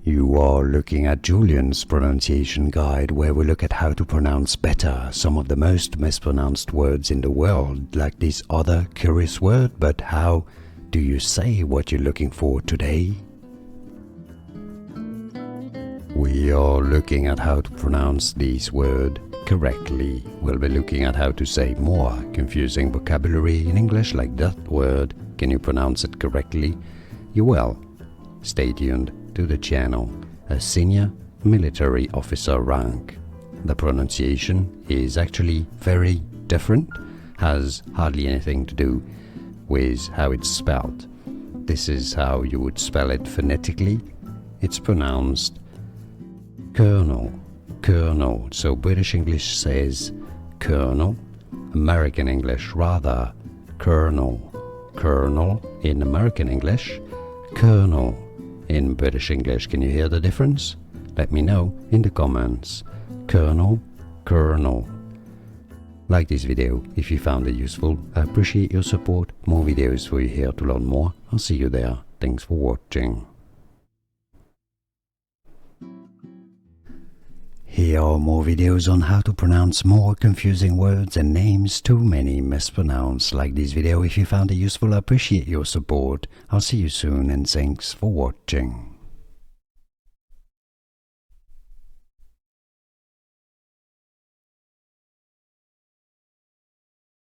You are looking at Julian's pronunciation guide, where we look at how to pronounce better some of the most mispronounced words in the world, like this other curious word. But how do you say what you're looking for today? We are looking at how to pronounce this word correctly. We'll be looking at how to say more confusing vocabulary in English, like that word. Can you pronounce it correctly? You will. Stay tuned to the channel. A senior military officer rank. The pronunciation is actually very different, has hardly anything to do with how it's spelled. This is how you would spell it phonetically. It's pronounced colonel, colonel. So British English says colonel, American English rather colonel, colonel in American English, colonel in British English. Can you hear the difference? Let me know in the comments. Colonel, colonel. Like this video if you found it useful. I appreciate your support. More videos for you here to learn more. I'll see you there. Thanks for watching. Here are more videos on how to pronounce more confusing words and names too many mispronounced. Like this video if you found it useful. I appreciate your support. I'll see you soon and thanks for watching.